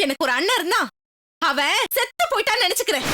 எனக்கு ஒரு அண்ணன் இருந்தா அவன் செத்து போயிட்டான்னு நினைச்சுக்கிறேன்.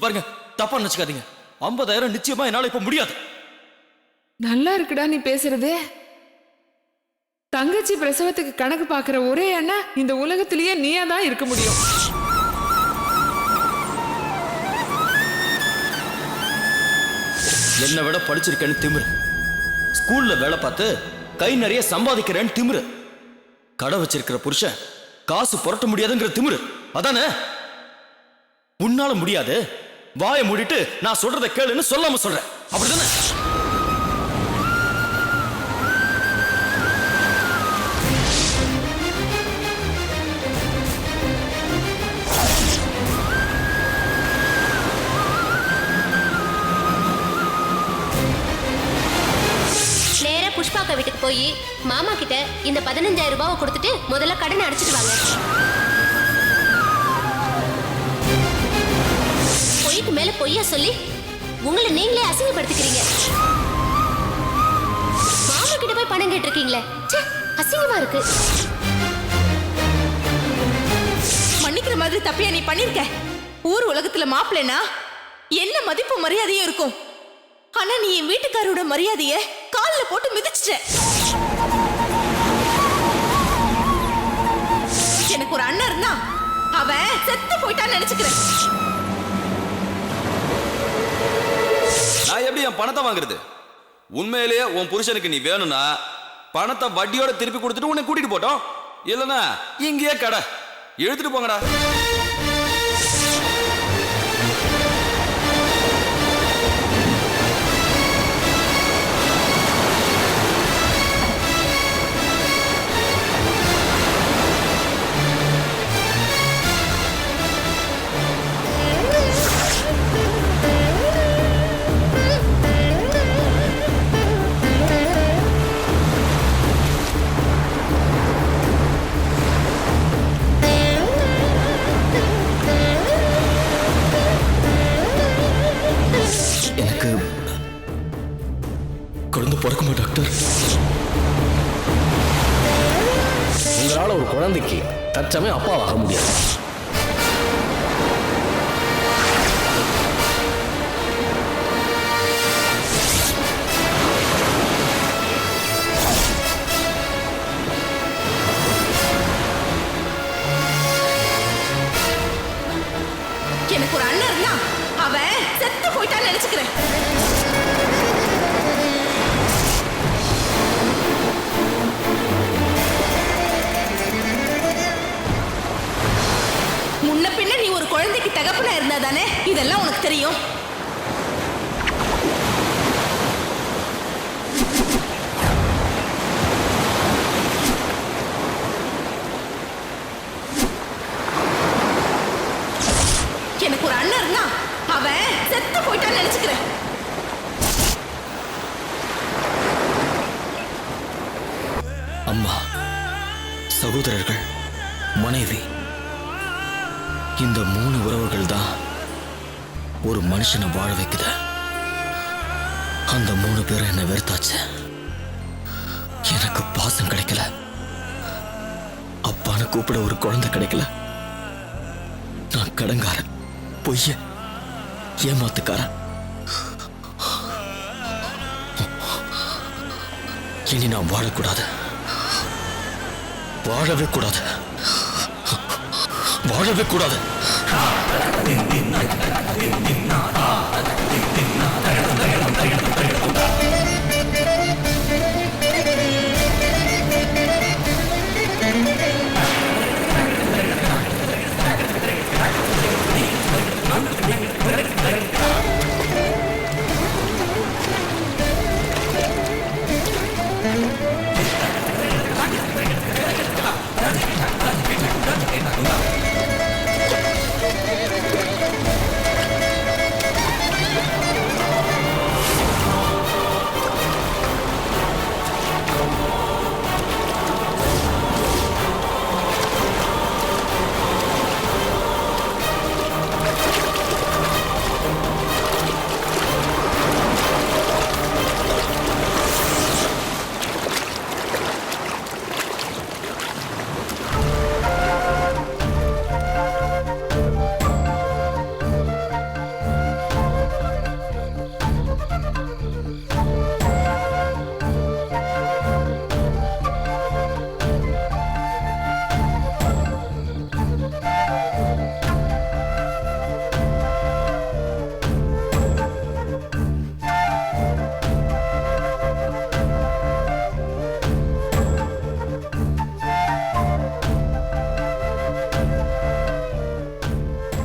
பாருங்க, தப்பா நினைச்சுக்காதீங்க. 50,000 நிச்சயமா என்னால இப்ப முடியாது. நல்லா இருக்குடா நீ பேசுறது. தங்கச்சி பிரசவத்துக்கு கணக்கு பாக்குற ஒரே அண்ணா இந்த உலகத்திலேயே நீயா தான் இருக்க முடியும். என்னை விட படிச்சிருக்கேன்னு திமிரு, ஸ்கூல்ல வேலை பார்த்து கை நிறைய சம்பாதிக்கிறேன்னு திமிரு, கடை வச்சிருக்கிற புருஷன் காசு புரட்ட முடியாதுங்கிற திமிரு, அதானே? உன்னால முடியாது, வாயை மூடிட்டு நான் சொல்றதை கேளுன்னு சொல்லாம சொல்றேன், அப்படிதானே? புஷ்பாக்கா வீட்டுக்கு போய் மாமா கிட்ட இந்த 15,000 ரூபாவை கொடுத்துட்டு முதல்ல கடனை அடைச்சிட்டு வாங்க. பொய்க்கு மேல பொய்யா சொல்லி உங்களை நீங்களே அசிங்கப்படுத்திக்கிறீங்க. மாமா கிட்ட போய் பணம் கேட்டிருக்கீங்களே, அசிங்கமா இருக்கு. மன்னிக்கிற மாதிரி தப்பியா நீ பண்ணிருக்க. ஊர் உலகத்துல மாப்பிள்ளைனா என்ன மதிப்பு மரியாதையும் இருக்கும். ஆனா நீ என் வீட்டுக்காரோட மரியாதைய கால்ல போட்டு மிதிச்சிட்ட. அவன் செத்து போயிட்டான்னு நினைச்சுக்கிறேன். நான் எப்படி என் பணத்தை வாங்குறது? உண்மையிலேயே உன் புருஷனுக்கு நீ வேணும்னா பணத்தை வட்டியோட திருப்பி கொடுத்துட்டு உன்னை கூட்டிட்டு போட்டோம். இல்லைன்னா இங்கேயே கடை எழுத்துட்டு போங்கடா. எனக்கு குழந்தை பிறக்குமா டாக்டர்? உங்களால ஒரு குழந்தைக்கு தற்சமயம் அப்பாவாக முடியாது. எனக்கு ஒரு அண்ணன் இருந்தா அவன் செத்து போயிட்டான்னு நினைச்சுக்கிறேன். முன்ன பின்ன நீ ஒரு குழந்தைக்கு தகப்பனா இருந்தா தானே இதெல்லாம் உனக்கு தெரியும். எனக்கு ஒரு அண்ணன் இருந்தா அவன் செத்து போயிட்டான்னு நினைச்சுக்கிறேன். அம்மா, சகோதரர்கள், மனைவி, இந்த 3 உறவுகள் தான் ஒரு மனுஷனை வாழ வைக்குது. அந்த 3 பேரும் என்ன வெறுத்தாச்சு. எனக்கு பாசம் கிடைக்கல, அப்பான்னு கூப்பிட ஒரு குழந்தை கிடைக்கல. நான் கடங்காரன், பொய்ய, ஏமாத்துக்காரன். இனி நான் வாழக்கூடாது, வாழவே கூடாது, வாழவே கூடாது.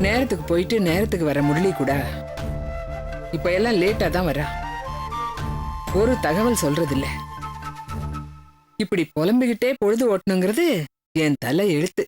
நேரத்துக்கு போயிட்டு நேரத்துக்கு வர முரளி கூட இப்ப எல்லாம் லேட்டா தான் வரா. ஒரு தகவல் சொல்றது இல்ல. இப்படி புலம்பிக்கிட்டே பொழுது ஓட்டணுங்கிறது என் தலை எழுத்து.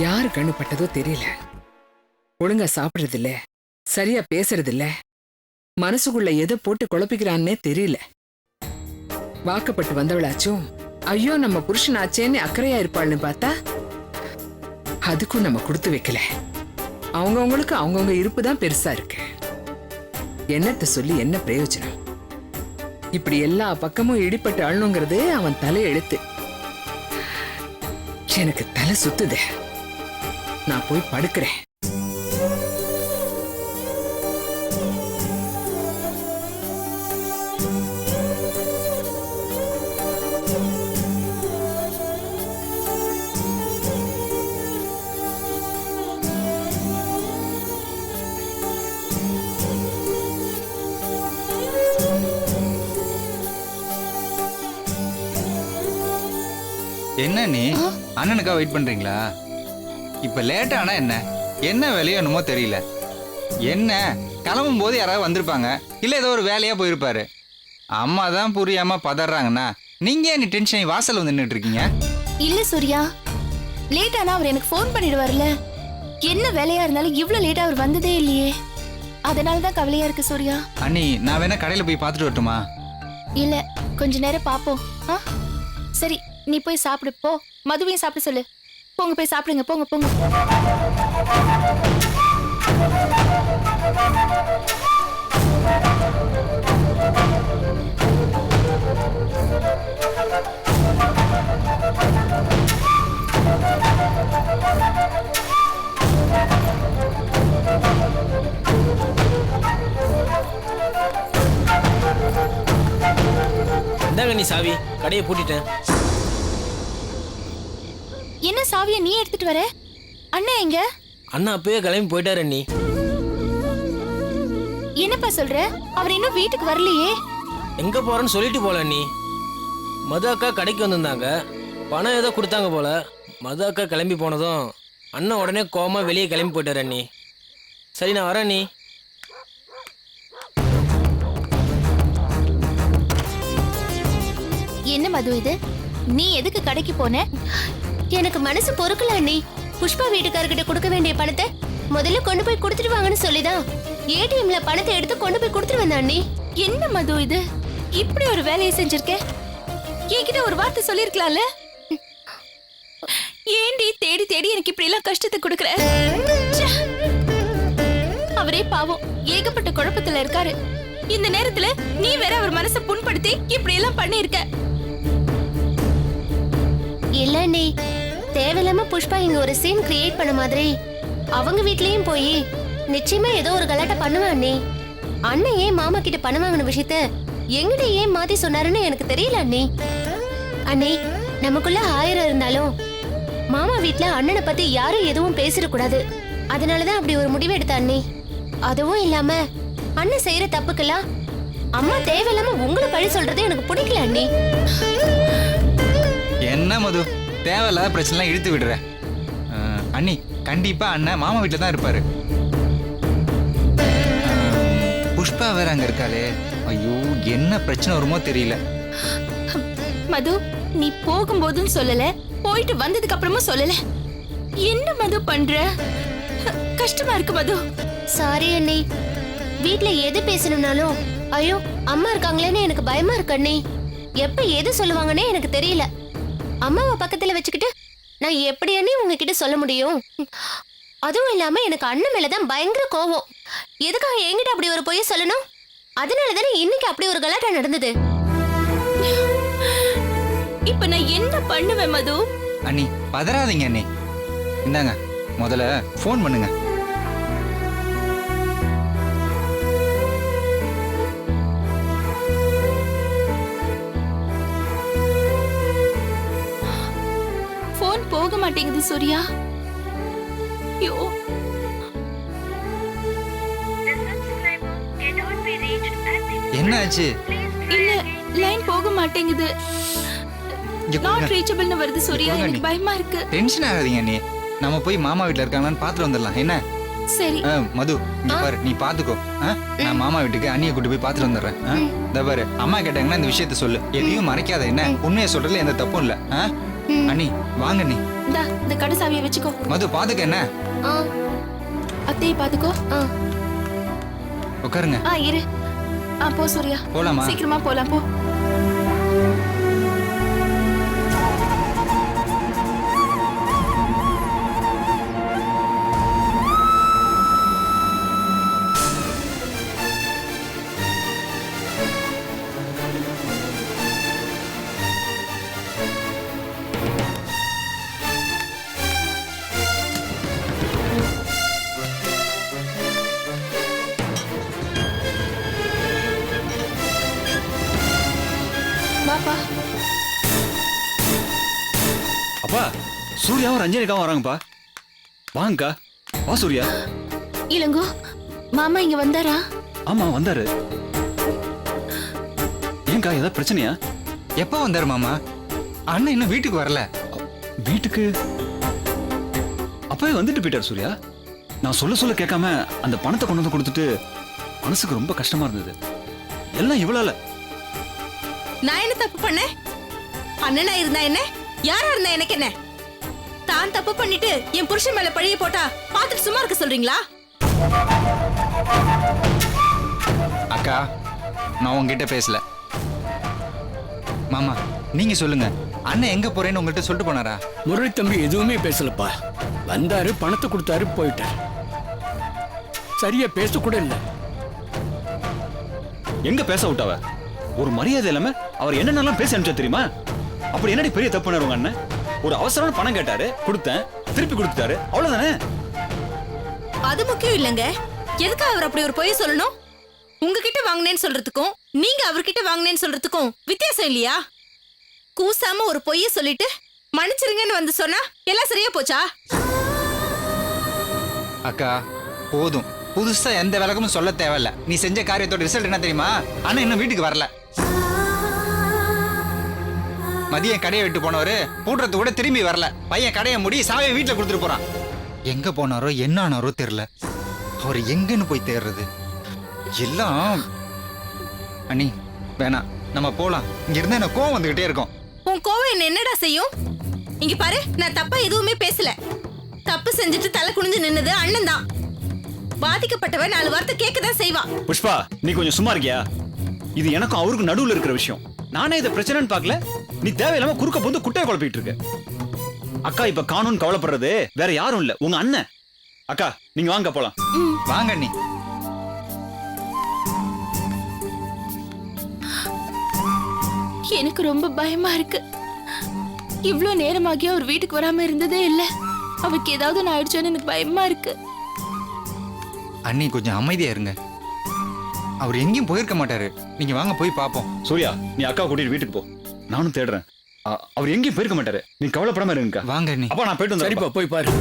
யாரு கண்ணு பட்டதோ தெரியல. ஒழுங்கா சாப்பிடுறது இல்ல, சரியா பேசுறது இல்ல, மனசுக்குள்ள எதை போட்டு குழப்பிக்கிறான்னே தெரியல. வாக்கப்பட்டு வந்தவளாச்சும் ஐயோ நம்ம புருஷன் ஆச்சேன்னு அக்கறையா இருப்பாள்னு பார்த்தா அதுக்கும் நம்ம கொடுத்து வைக்கல. அவங்கவுங்களுக்கு அவங்கவுங்க இருப்பு தான் பெருசா இருக்கு. என்னத்த சொல்லி என்ன பிரயோஜனம்? இப்படி எல்லா பக்கமும் இடிப்பட்டு அழணுங்கிறது அவன் தலை எழுத்து. எனக்கு தலை சுத்துது. நான் போய் படுக்கிறேன். என்ன நீ அண்ணனுக்கா வெயிட் பண்றீங்களா? இப்ப லேட் ஆனா என்ன வேலையோ என்னமோ தெரியல. என்ன கிளம்பும் போது யாராவது வந்திருப்பாங்க, இல்ல ஏதோ ஒரு வேலையா போயிருப்பாரு. அம்மா தான் புரியாம பதறாங்கன்னா நீங்க ஏன் டென்ஷன் வாசல் வந்து நின்றுட்டு இருக்கீங்க? இல்ல சூர்யா, லேட் ஆனா அவர் எனக்கு ஃபோன் பண்ணிடுவார்ல. என்ன வேலையா இருந்தாலும் இவ்ளோ லேட்டா அவர் வந்ததே இல்லையே, அதனால தான் கவலையா இருக்கு சூர்யா. அண்ணி நான் வேணா கடையில போய் பார்த்துட்டு வரட்டுமா? இல்ல, கொஞ்ச நேரம் பாப்போம். சரி, நீ போய் சாப்பிடு போ. மதுவையும் சாப்பிட சொல்லு. போங்க போய் சாப்பிடுங்க, போங்க போங்க. இந்தாங்க நீ சாவி, கடையை பூட்டிட்டேன். என்ன சாவியை நீ எடுத்துட்டு வர? அண்ணா எங்க? அண்ணா அப்பவே கிளம்பி போயிட்டாரு அண்ணி. என்னப்பா சொல்ற? அவர் இன்னும் வீட்டுக்கு வரலையே. எங்க போறேன்னு சொல்லிட்டு போல அண்ணி. மது அக்கா கடைக்கு வந்திருந்தாங்க, பணம் ஏதோ கொடுத்தாங்க போல. மது அக்கா கிளம்பி போனதும் அண்ணன் உடனே கோவமா வெளியே கிளம்பி போயிட்டாரு அண்ணி. சரி நான் வரேன் அண்ணி. என்ன மது இது? நீ எதுக்கு கடைக்கு போன? எனக்கு மனசு பொறுக்கல அண்ணி. புஷ்பா வீட்டுக்காரர்கிட்ட கொடுக்க வேண்டிய பணத்தை முதல்ல கொண்டு போய் கொடுத்துட்டு வாங்கன்னு சொல்லிதான் ஏடிஎம்ல பணத்தை எடுத்து கொண்டு போய் கொடுத்துட்டு வந்தேன் அண்ணி. என்ன மது இது? இப்படி ஒரு வேலையை செஞ்சிருக்க? என்கிட்ட ஒரு வார்த்தை சொல்லிருக்கலாம்ல. ஏண்டி தேடி தேடி எனக்கு இப்படி எல்லாம் கஷ்டத்தை கொடுக்கற? ச்சே. அவரே பாவம் ஏகப்பட்ட குழப்பத்துல இருக்காரு. இந்த நேரத்துல நீ வேற அவர் மனசை புண்படுத்தி இப்படி எல்லாம் பண்ணிருக்க. இல்ல அண்ணி, தேவையில்லாம புஷ்பா இங்க ஒரு சீன் கிரியேட் பண்ண மாதிரி அவங்க வீட்லயும் போய் நிச்சயமா ஏதோ ஒரு கலாட்டை பண்ணுவா அண்ணி. அண்ணன் ஏன் மாமா கிட்ட பணம் வாங்கின விஷயத்த எங்கிட்ட ஏன் மாத்தி சொன்னாருன்னு எனக்கு தெரியல அண்ணி. அண்ணி, நமக்குள்ள 1000 இருந்தாலும் மாமா வீட்ல அண்ணனை பத்தி யாரும் எதுவும் பேசிடக்கூடாது. அதனாலதான் அப்படி ஒரு முடிவு எடுத்த அண்ணி. அதுவும் இல்லாம அண்ணன் செய்யற தப்புக்கெல்லாம் அம்மா தேவையில்லாம உங்களை பழி சொல்றது எனக்கு பிடிக்கல அண்ணி. என்ன மது தேவையில்லாத பிரச்சனை இழுத்து விடுற. அண்ணி கண்டிப்பா அண்ணன் மாமா வீட்டில் தான் இருப்பாரு. புஷ்பா வேற அங்க இருக்காளே. ஐயோ என்ன பிரச்சனை வருமோ தெரியல. மது, நீ போகும்போதும் சொல்லல, போயிட்டு வந்ததுக்கு அப்புறமும் சொல்லல. என்ன மது பண்ற? கஷ்டமா இருக்கு மது. சாரி அண்ணி, வீட்ல எது பேசணும்னாலும் ஐயோ அம்மா இருக்காங்களேன்னு எனக்கு பயமா இருக்கு அண்ணி. எப்ப எது சொல்லுவாங்கன்னே எனக்கு தெரியல. அம்மாவை பக்கத்துல வச்சுக்கிட்டு நான் எப்படி அண்ணி உங்ககிட்ட சொல்ல முடியும்? அதுவும் இல்லாம எனக்கு அண்ணன் மேலதான் பயங்கர கோவம். எதுக்காக என்கிட்ட அப்படி ஒரு பொய்ய சொல்லணும்? அதனாலதானே இன்னைக்கு அப்படி ஒரு கலாட்டா நடந்தது. இப்ப நான் என்ன பண்ணுவேன் மது? அண்ணி பதறாதீங்க அண்ணி. இந்தாங்க முதல்ல ஃபோன் பண்ணுங்க. போன் போக மாட்டேங்குது சூர்யா. ஐயோ, என்ன ஆச்சு? இல்ல, லைன் போக மாட்டேங்குது. நாட் ரீச்சபிள்னு வருது சூர்யா. எனக்கு பயமா இருக்கு. டென்ஷன் ஆகாதீங்க அண்ணி. நம்ம போய் மாமா வீட்ல இருக்காங்களான்னு பார்த்துட்டு வந்துடலாம். என்ன? சரி. மது இங்க பாரு, நீ பாத்துக்கோ. நான் மாமா வீட்டுக்கு அண்ணியை கூட்டு போய் பார்த்துட்டு வந்துடுறேன். இந்த பாரு, அம்மா கேட்டாங்கன்னா இந்த விஷயத்த சொல்லு. எதையும் மறைக்காத. என்ன? உண்மையை சொல்றதுல எந்த தப்பும் இல்ல. அண்ணி வாங்க அண்ணி. இந்த கடை சாவியை வச்சுக்கோ. மது பாத்துக்க. என்ன? அத்தையை பாத்துக்கோ. உட்காருங்க. இரு. போ சூர்யா. போலாமா? சீக்கிரமா போலாம், போ. வாப்பா. அப்பா சூர்யாவும் ரஞ்சனிக்காவும் வராங்கப்பா. வாங்கக்கா. வா சூர்யா. இளங்கோ மாமா இங்க வந்தாரா? ஆமா வந்தாரு. ஏங்கா ஏதாவது பிரச்சனையா? எப்போ வந்தாரு மாமா? அண்ணன் இன்னும் வீட்டுக்கு வரல. வீட்டுக்கு அப்பவே வந்துட்டு போயிட்டார் சூர்யா. நான் சொல்ல கேட்காம அந்த பணத்தை கொண்டு வந்து கொடுத்துட்டு மனசுக்கு ரொம்ப கஷ்டமா இருந்தது. எல்லாம் இவ்வளவு. நான் என்ன தப்பு பண்ணேன்? அண்ணனா இருந்தா என்ன, யாரா இருந்தா எனக்கு என்ன? தான் தப்பு பண்ணிட்டு என் புருஷன் மேல பழிய போட்டா பாத்துட்டு சும்மா இருக்க சொல்றீங்களா? அக்கா நான் உங்ககிட்ட பேசல. மாமா நீங்க சொல்லுங்க, அண்ணன் எங்க போறேன்னு உங்கள்கிட்ட சொல்லிட்டு போனாரா? முரளி தம்பி எதுவுமே பேசலப்பா. வந்தாரு, பணத்தை கொடுத்தாரு, போயிட்டாரு. சரியா பேசக்கூட இல்லை. எங்க பேச விட்டாவ? ஒரு மரியாதை இல்லாம அவர் என்னென்னலாம் பேச அனுப்பிச்சா தெரியுமா? அப்படி என்னடி பெரிய தப்பு பண்ணாரு உங்க அண்ணன்? ஒரு அவசரமான பணம் கேட்டாரு, கொடுத்தேன், திருப்பி கொடுத்துட்டாரு, அவ்வளவுதானே? அது முக்கியம் இல்லங்க. எதுக்கு அவர் அப்படி ஒரு பொய் சொல்லணும்? உங்ககிட்ட வாங்கினேன்னு சொல்றதுக்கும் நீங்க அவர்கிட்ட வாங்கினேன்னு சொல்றதுக்கும் வித்தியாசம் இல்லையா? கூசாம ஒரு பொய்ய சொல்லிட்டு மன்னிச்சிருங்கன்னு வந்து சொன்னா எல்லாம் சரியா போச்சா? அக்கா போதும், புதுசா எந்த விளக்கமும் சொல்ல தேவையில்ல. நீ செஞ்ச காரியத்தோட ரிசல்ட் என்ன தெரியுமா? அண்ணன் இன்னும் வீட்டுக்கு வரல. மதியம் கடையை விட்டு போனவரு பூட்டுறது கூட திரும்பி வரல. பையன் கடையை மூடி சாவியை வீட்டுல கொடுத்துட்டு போறான். எங்க போனாரோ என்ன ஆனாரோ தெரியல. அவர் எங்கன்னு போய் தேடுறது? எல்லாம் அண்ணி வேணாம், நம்ம போலாம். இங்க இருந்தா எனக்கு கோவம் வந்துகிட்டே இருக்கும். உன் கோவம் என்ன என்னடா செய்யும்? இங்க பாரு, நான் தப்பா எதுவுமே பேசல. தப்பு செஞ்சுட்டு தலை குனிஞ்சு நின்னது அண்ணன் தான். பாதிக்கப்பட்டவன் 4 வார்த்தை கேட்கதான் செய்வா. புஷ்பா நீ கொஞ்சம் சும்மா இருக்கியா? இது எனக்கும் அவருக்கு நடுவுல இருக்கிற விஷயம். நானே இதை பிரச்சனைன்னு பார்க்கல. நீ தேவையில்லாம குறுக்க போந்து குட்டையை குழப்பிட்டு இருக்க. அக்கா இப்ப காணும்னு கவலைப்படுறது வேற யாரும் இல்ல, உங்க அண்ணன். அக்கா நீங்க வாங்க போலாம். வாங்க அண்ணி. எனக்கு ரொம்ப பயமா இருக்கு. இவ்ளோ நேரமாகி அவர் வீட்டுக்கு வராம இருந்ததே இல்ல. அவருக்கு ஏதாவது நான் ஆயிடுச்சோன்னு எனக்கு பயமா இருக்கு. அண்ணி கொஞ்சம் அமைதியா இருங்க. அவர் எங்கேயும் போயிருக்க மாட்டாரு. நீங்க வாங்க போய் பாப்போம். சூர்யா நீ அக்கா கூட்டிட்டு வீட்டுக்கு போ. நானும் தேடுறேன். அவர் எங்கேயும் போயிருக்க மாட்டாரு. நீ கவலைப்படாம இருங்கக்கா. வாங்க அண்ணி. அப்பா நான் போயிட்டு சரிப்பா போய் பாரு.